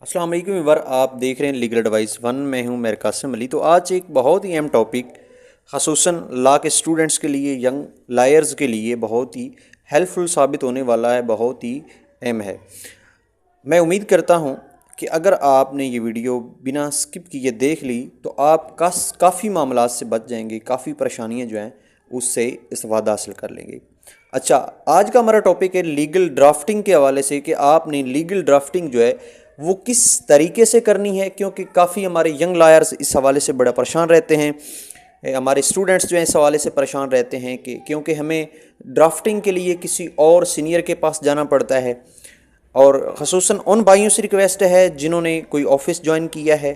अस्सलाम वालेकुम व्यूअर, आप देख रहे हैं लीगल एडवाइस वन। मैं हूं मेर कासिम अली। तो आज एक बहुत ही अहम टॉपिक खसूसन लॉ के स्टूडेंट्स के लिए, यंग लायर्स के लिए बहुत ही हेल्पफुल साबित होने वाला है, बहुत ही अहम है। मैं उम्मीद करता हूं कि अगर आपने ये वीडियो बिना स्किप किए देख ली तो आप काफ़ी मामलात से बच जाएंगे, काफ़ी परेशानियां जो हैं उससे इस्तेफादा हासिल कर लेंगे। अच्छा, आज का हमारा टॉपिक है लीगल ड्राफ्टिंग के हवाले से कि आपने लीगल ड्राफ्टिंग जो है वो किस तरीके से करनी है, क्योंकि काफ़ी हमारे यंग लॉयर्स इस हवाले से बड़ा परेशान रहते हैं। हमारे स्टूडेंट्स जो हैं इस हवाले से परेशान रहते हैं कि क्योंकि हमें ड्राफ्टिंग के लिए किसी और सीनियर के पास जाना पड़ता है। और ख़ुसूसन उन भाइयों से रिक्वेस्ट है जिन्होंने कोई ऑफिस ज्वाइन किया है,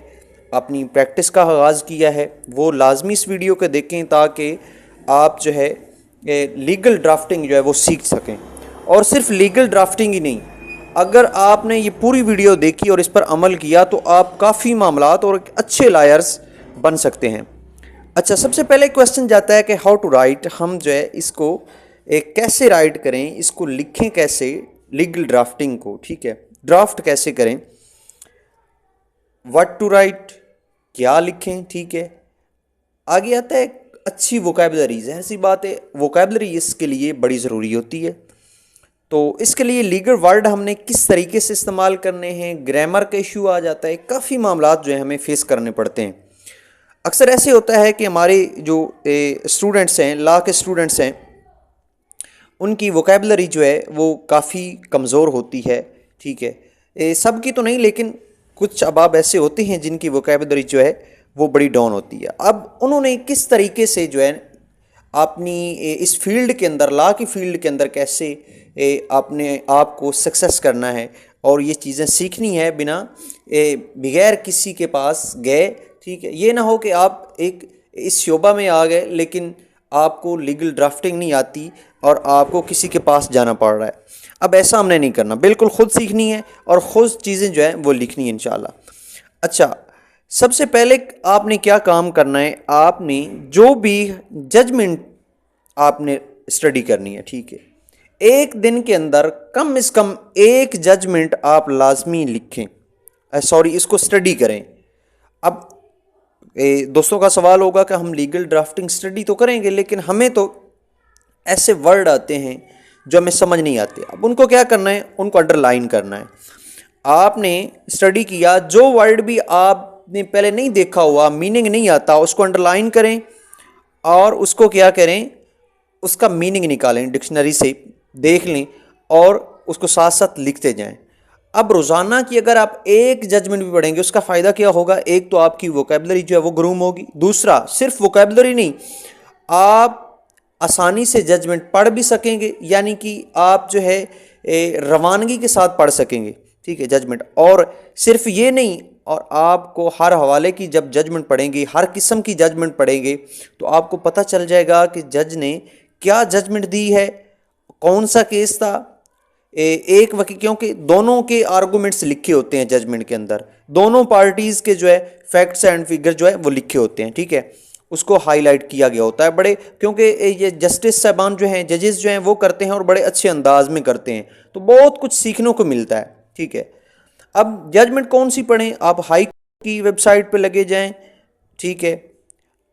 अपनी प्रैक्टिस का आगाज़ किया है, वो लाजमी इस वीडियो को देखें ताकि आप जो है लीगल ड्राफ्टिंग जो है वो सीख सकें। और सिर्फ लीगल ड्राफ्टिंग ही नहीं, अगर आपने ये पूरी वीडियो देखी और इस पर अमल किया तो आप काफ़ी मामलात और अच्छे लायर्स बन सकते हैं। अच्छा, सबसे पहले क्वेश्चन जाता है कि हाउ टू राइट। हम जो है इसको कैसे राइट करें, इसको लिखें कैसे, लीगल ड्राफ्टिंग को, ठीक है, ड्राफ्ट कैसे करें, व्हाट टू राइट, क्या लिखें, ठीक है। आगे आता है अच्छी वोकैबुलरी। जाहिर सी बात है वोकैबुलरी इसके लिए बड़ी ज़रूरी होती है। तो इसके लिए लीगल वर्ड हमने किस तरीके से इस्तेमाल करने हैं, ग्रामर का इशू आ जाता है, काफ़ी मामलात जो है हमें फेस करने पड़ते हैं। अक्सर ऐसे होता है कि हमारे जो स्टूडेंट्स हैं, लॉ के स्टूडेंट्स हैं, उनकी वोकैबुलरी जो है वो काफ़ी कमज़ोर होती है, ठीक है। सब की तो नहीं, लेकिन कुछ अहबाब ऐसे होते हैं जिनकी वोकैबुलरी जो है वो बड़ी डाउन होती है। अब उन्होंने किस तरीके से जो है अपनी इस फील्ड के अंदर, लॉ की फील्ड के अंदर कैसे अपने आप को सक्सेस करना है और ये चीज़ें सीखनी है बिना बगैर किसी के पास गए, ठीक है। ये ना हो कि आप एक इस शोबा में आ गए लेकिन आपको लीगल ड्राफ्टिंग नहीं आती और आपको किसी के पास जाना पड़ रहा है। अब ऐसा हमने नहीं करना, बिल्कुल ख़ुद सीखनी है और ख़ुद चीज़ें जो है वो लिखनी है इंशाल्लाह। अच्छा, सबसे पहले आपने क्या काम करना है, आपने जो भी जजमेंट आपने स्टडी करनी है, ठीक है, एक दिन के अंदर कम से कम एक जजमेंट आप लाजमी लिखें, सॉरी इसको स्टडी करें। अब दोस्तों का सवाल होगा कि हम लीगल ड्राफ्टिंग स्टडी तो करेंगे लेकिन हमें तो ऐसे वर्ड आते हैं जो हमें समझ नहीं आते। अब उनको क्या करना है, उनको अंडरलाइन करना है। आपने स्टडी किया, जो वर्ड भी आपने पहले नहीं देखा हुआ, मीनिंग नहीं आता, उसको अंडरलाइन करें और उसको क्या करें, उसका मीनिंग निकालें, डिक्शनरी से देख लें और उसको साथ साथ लिखते जाएं। अब रोज़ाना की अगर आप एक जजमेंट भी पढ़ेंगे उसका फ़ायदा क्या होगा, एक तो आपकी वोकैबुलरी जो है वो ग्रूम होगी, दूसरा सिर्फ वोकैबुलरी नहीं, आप आसानी से जजमेंट पढ़ भी सकेंगे, यानी कि आप जो है रवानगी के साथ पढ़ सकेंगे, ठीक है, जजमेंट। और सिर्फ ये नहीं, और आपको हर हवाले की जब जजमेंट पढ़ेंगे, हर किस्म की जजमेंट पढ़ेंगे तो आपको पता चल जाएगा कि जज ने क्या जजमेंट दी है, कौन सा केस था। एक वकील, क्योंकि दोनों के आर्गूमेंट्स लिखे होते हैं जजमेंट के अंदर, दोनों पार्टीज़ के जो है फैक्ट्स एंड फिगर जो है वो लिखे होते हैं, ठीक है, उसको हाईलाइट किया गया होता है बड़े, क्योंकि ये जस्टिस साहबान जो हैं, जजेस जो हैं वो करते हैं और बड़े अच्छे अंदाज में करते हैं, तो बहुत कुछ सीखने को मिलता है, ठीक है। अब जजमेंट कौन सी पढ़ें, आप हाई की वेबसाइट पे लगे जाएं, ठीक है,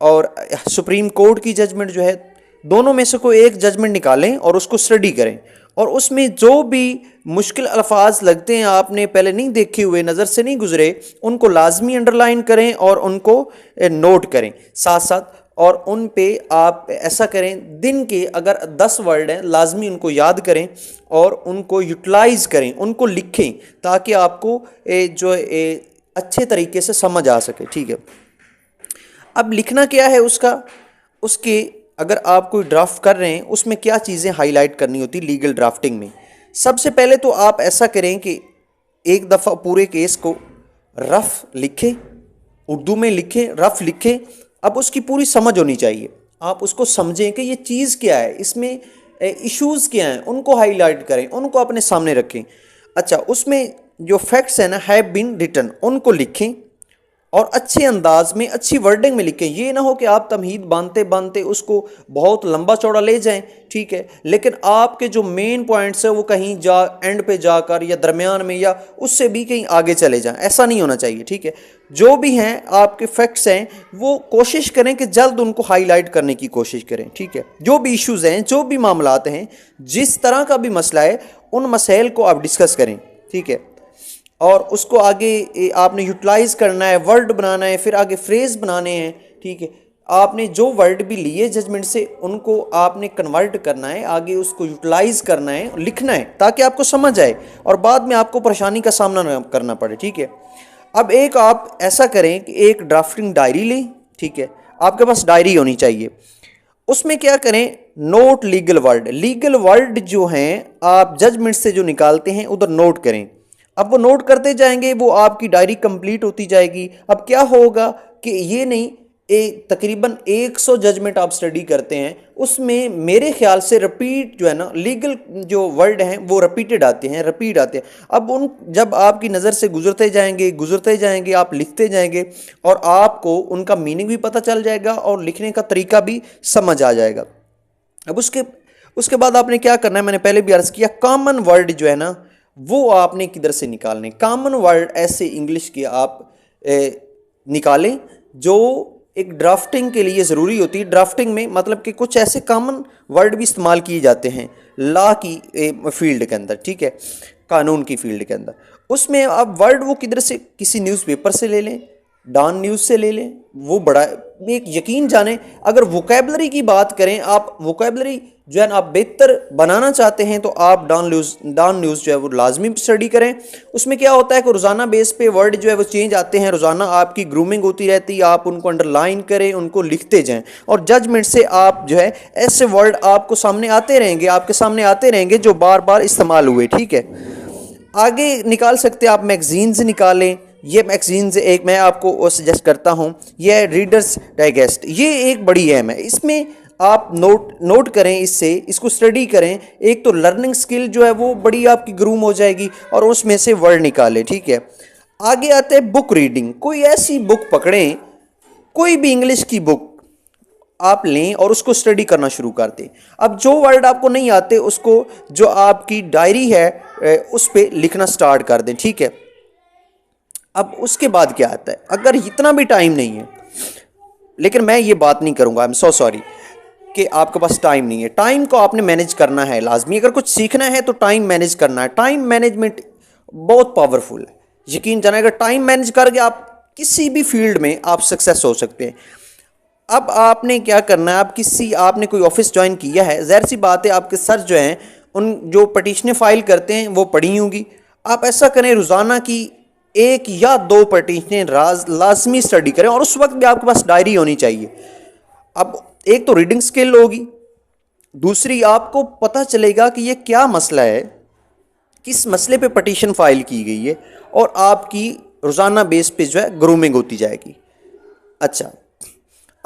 और सुप्रीम कोर्ट की जजमेंट जो है, दोनों में से कोई एक जजमेंट निकालें और उसको स्टडी करें और उसमें जो भी मुश्किल अल्फाज लगते हैं, आपने पहले नहीं देखे हुए, नज़र से नहीं गुजरे, उनको लाजमी अंडरलाइन करें और उनको नोट करें साथ साथ। और उन पे आप ऐसा करें, दिन के अगर 10 वर्ड हैं लाजमी उनको याद करें और उनको यूटिलाइज़ करें, उनको लिखें ताकि आपको जो अच्छे तरीके से समझ आ सके, ठीक है। अब लिखना क्या है उसका, उसके अगर आप कोई ड्राफ्ट कर रहे हैं उसमें क्या चीज़ें हाईलाइट करनी होती लीगल ड्राफ्टिंग में। सबसे पहले तो आप ऐसा करें कि एक दफ़ा पूरे केस को रफ़ लिखें, उर्दू में लिखें, रफ़ लिखें। अब उसकी पूरी समझ होनी चाहिए, आप उसको समझें कि ये चीज़ क्या है, इसमें इश्यूज़ क्या हैं, उनको हाईलाइट करें, उनको अपने सामने रखें। अच्छा, उसमें जो फैक्ट्स हैं ना, हैव बीन रिटन, उनको लिखें और अच्छे अंदाज में अच्छी वर्डिंग में लिखें। ये ना हो कि आप तमहीद बांधते बांधते उसको बहुत लंबा चौड़ा ले जाएं, ठीक है, लेकिन आपके जो मेन पॉइंट्स है वो कहीं जा एंड पे जाकर या दरमियान में या उससे भी कहीं आगे चले जाएं। ऐसा नहीं होना चाहिए, ठीक है। जो भी हैं आपके फैक्ट्स हैं वो कोशिश करें कि जल्द उनको हाईलाइट करने की कोशिश करें, ठीक है। जो भी इश्यूज हैं, जो भी मामलात हैं, जिस तरह का भी मसला है, उन मसाइल को आप डिस्कस करें, ठीक है, और उसको आगे आपने यूटिलाइज करना है, वर्ड बनाना है, फिर आगे फ्रेज बनाने हैं, ठीक है। आपने जो वर्ड भी लिए जजमेंट से उनको आपने कन्वर्ट करना है, आगे उसको यूटिलाइज करना है, लिखना है, ताकि आपको समझ आए और बाद में आपको परेशानी का सामना न करना पड़े, ठीक है। अब एक आप ऐसा करें कि एक ड्राफ्टिंग डायरी लें, ठीक है, आपके पास डायरी होनी चाहिए। उसमें क्या करें, नोट लीगल वर्ड जो हैं आप जजमेंट से जो निकालते हैं उधर नोट करें। अब वो नोट करते जाएंगे, वो आपकी डायरी कंप्लीट होती जाएगी। अब क्या होगा कि ये नहीं, तकरीबन 100 जजमेंट आप स्टडी करते हैं, उसमें मेरे ख्याल से रिपीट जो है ना, लीगल जो वर्ड हैं वो रिपीट आते हैं। अब उन जब आपकी नज़र से गुजरते जाएंगे, आप लिखते जाएंगे और आपको उनका मीनिंग भी पता चल जाएगा और लिखने का तरीका भी समझ आ जाएगा। अब उसके बाद आपने क्या करना है, मैंने पहले भी अर्ज़ किया, कॉमन वर्ड जो है ना वो आपने किधर से निकालने। कॉमन वर्ड ऐसे इंग्लिश के आप निकालें जो एक ड्राफ्टिंग के लिए ज़रूरी होती है। ड्राफ्टिंग में मतलब कि कुछ ऐसे कॉमन वर्ड भी इस्तेमाल किए जाते हैं लॉ की फील्ड के अंदर, ठीक है, कानून की फील्ड के अंदर। उसमें आप वर्ड वो किधर से, किसी न्यूज़पेपर से ले लें, डॉन न्यूज़ से ले लें, वो बड़ा एक यकीन जाने। अगर वोकेबलरी की बात करें, आप वोकेबलरी जो है ना आप बेहतर बनाना चाहते हैं तो आप डॉन न्यूज़ जो है वो लाजमी स्टडी करें। उसमें क्या होता है कि रोज़ाना बेस पे वर्ड जो है वो चेंज आते हैं, रोज़ाना आपकी ग्रूमिंग होती रहती है, आप उनको अंडरलाइन करें, उनको लिखते जाएं और जजमेंट से आप जो है ऐसे वर्ड आपको सामने आते रहेंगे, आपके सामने आते रहेंगे जो बार बार इस्तेमाल हुए, ठीक है। आगे निकाल सकते हैं आप मैगजीन्स निकालें। ये मैगजीन्स एक मैं आपको सजेस्ट करता हूँ, ये रीडर्स डाइजेस्ट, ये एक बड़ी अहम है। इसमें आप नोट करें, इसको स्टडी करें। एक तो लर्निंग स्किल जो है वो बड़ी आपकी ग्रूम हो जाएगी और उसमें से वर्ड निकालें, ठीक है। आगे आते हैं बुक रीडिंग। कोई ऐसी बुक पकड़ें, कोई भी इंग्लिश की बुक आप लें और उसको स्टडी करना शुरू कर दें। अब जो वर्ड आपको नहीं आते उसको जो आपकी डायरी है उस पर लिखना स्टार्ट कर दें, ठीक है। अब उसके बाद क्या आता है, अगर इतना भी टाइम नहीं है, लेकिन मैं ये बात नहीं करूँगा, आई एम सो सॉरी कि आपके पास टाइम नहीं है। टाइम को आपने मैनेज करना है लाजमी। अगर कुछ सीखना है तो टाइम मैनेज करना है। टाइम मैनेजमेंट बहुत पावरफुल है, यकीन जाना। अगर टाइम मैनेज करके आप किसी भी फील्ड में आप सक्सेस हो सकते हैं। अब आपने क्या करना है, आपने कोई ऑफिस ज्वाइन किया है, ज़ाहिर सी बात है आपके सर जो हैं उन जो पटिशनें फाइल करते हैं वो पढ़ी होंगी। आप ऐसा करें, रोज़ाना की 1 या 2 पटिशनें लाजमी स्टडी करें और उस वक्त भी आपके पास डायरी होनी चाहिए। अब एक तो रीडिंग स्किल होगी, दूसरी आपको पता चलेगा कि ये क्या मसला है, किस मसले पे पटिशन फाइल की गई है, और आपकी रोज़ाना बेस पे जो है ग्रूमिंग होती जाएगी। अच्छा,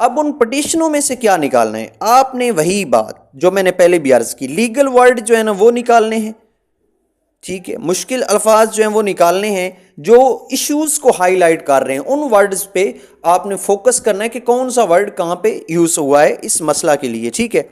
अब उन पटिशनों में से क्या निकालना है, आपने वही बात जो मैंने पहले भी अर्ज की, लीगल वर्ड जो है ना वो निकालने हैं, ठीक है। मुश्किल अल्फाज जो हैं वो निकालने हैं, जो इश्यूज को हाईलाइट कर रहे हैं उन वर्ड्स पे आपने फोकस करना है कि कौन सा वर्ड कहाँ पे यूज हुआ है इस मसला के लिए, ठीक है।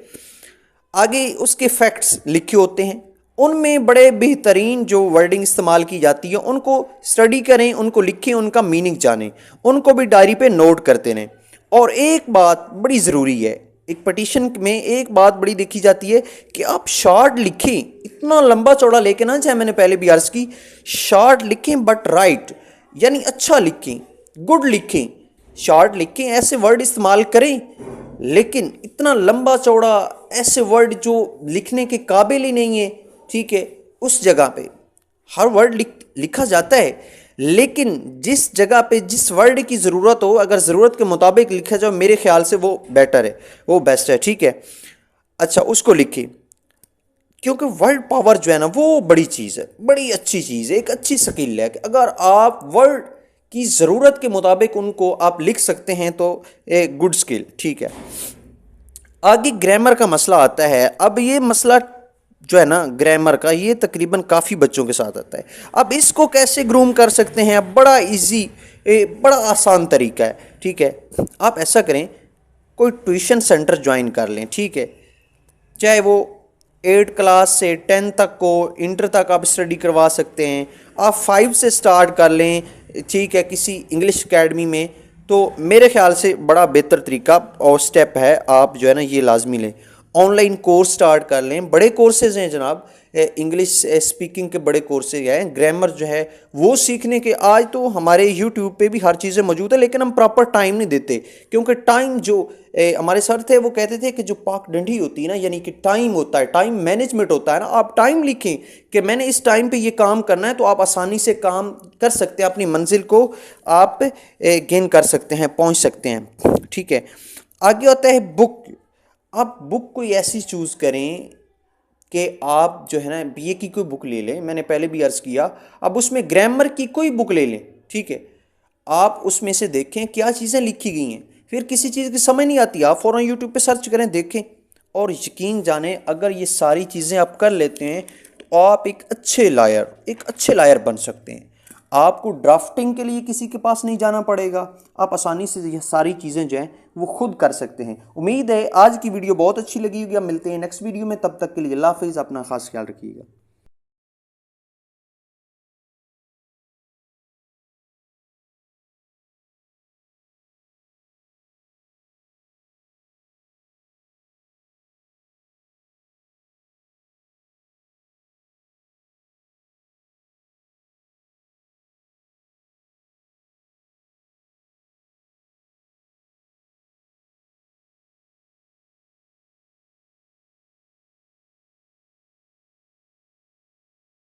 आगे उसके फैक्ट्स लिखे होते हैं, उनमें बड़े बेहतरीन जो वर्डिंग इस्तेमाल की जाती है उनको स्टडी करें, उनको लिखें, उनका मीनिंग जानें, उनको भी डायरी पे नोट करते रहें। और एक बात बड़ी ज़रूरी है, एक पटिशन में एक बात बड़ी देखी जाती है कि आप शॉर्ट लिखें, इतना लंबा चौड़ा लेके ना जाए। मैंने पहले भी अर्ज की, शॉर्ट लिखें बट राइट, यानी अच्छा लिखें, गुड लिखें, शॉर्ट लिखें, ऐसे वर्ड इस्तेमाल करें, लेकिन इतना लंबा चौड़ा ऐसे वर्ड जो लिखने के काबिल ही नहीं है, ठीक है। उस जगह पे हर वर्ड लिखा जाता है, लेकिन जिस जगह पे जिस वर्ड की ज़रूरत हो, अगर ज़रूरत के मुताबिक लिखा जाए, मेरे ख्याल से वो बेटर है, वो बेस्ट है, ठीक है। अच्छा, उसको लिखिए, क्योंकि वर्ड पावर जो है ना वो बड़ी चीज़ है, बड़ी अच्छी चीज़ है, एक अच्छी स्किल है कि अगर आप वर्ड की ज़रूरत के मुताबिक उनको आप लिख सकते हैं तो एक गुड स्किल, ठीक है। आगे ग्रामर का मसला आता है। अब ये मसला जो है ना ग्रामर का, ये तकरीबन काफ़ी बच्चों के साथ आता है। अब इसको कैसे ग्रूम कर सकते हैं, अब बड़ा इजी बड़ा आसान तरीका है, ठीक है। आप ऐसा करें, कोई ट्यूशन सेंटर ज्वाइन कर लें, ठीक है। चाहे वो 8 क्लास से 10 तक को, इंटर तक आप स्टडी करवा सकते हैं। आप 5 से स्टार्ट कर लें, ठीक है, किसी इंग्लिश एकेडमी में। तो मेरे ख्याल से बड़ा बेहतर तरीका और स्टेप है, आप जो है ना ये लाजमी लें। ऑनलाइन कोर्स स्टार्ट कर लें, बड़े कोर्सेज हैं जनाब, इंग्लिश स्पीकिंग के बड़े कोर्सेज हैं, ग्रामर जो है वो सीखने के। आज तो हमारे यूट्यूब पे भी हर चीज़ें मौजूद है, लेकिन हम प्रॉपर टाइम नहीं देते, क्योंकि टाइम जो हमारे सर थे वो कहते थे कि जो पाक डंडी होती है ना, यानी कि टाइम होता है, टाइम मैनेजमेंट होता है ना। आप टाइम लिखें कि मैंने इस टाइम पे ये काम करना है, तो आप आसानी से काम कर सकते हैं, अपनी मंजिल को आप गेन कर सकते हैं, पहुंच सकते हैं, ठीक है। आगे होता है बुक। आप बुक कोई ऐसी चूज़ करें कि आप जो है ना बीए की कोई बुक ले लें, मैंने पहले भी अर्ज़ किया। अब उसमें ग्रामर की कोई बुक ले लें, ठीक है। आप उसमें से देखें क्या चीज़ें लिखी गई हैं, फिर किसी चीज़ की समझ नहीं आती, आप फ़ौरन यूट्यूब पे सर्च करें, देखें, और यकीन जाने अगर ये सारी चीज़ें आप कर लेते हैं तो आप एक अच्छे लायर बन सकते हैं। आपको ड्राफ्टिंग के लिए किसी के पास नहीं जाना पड़ेगा, आप आसानी से ये सारी चीज़ें जो हैं वो खुद कर सकते हैं। उम्मीद है आज की वीडियो बहुत अच्छी लगी होगी। अब मिलते हैं नेक्स्ट वीडियो में, तब तक के लिए अल्लाह हाफिज़, अपना खास ख्याल रखिएगा।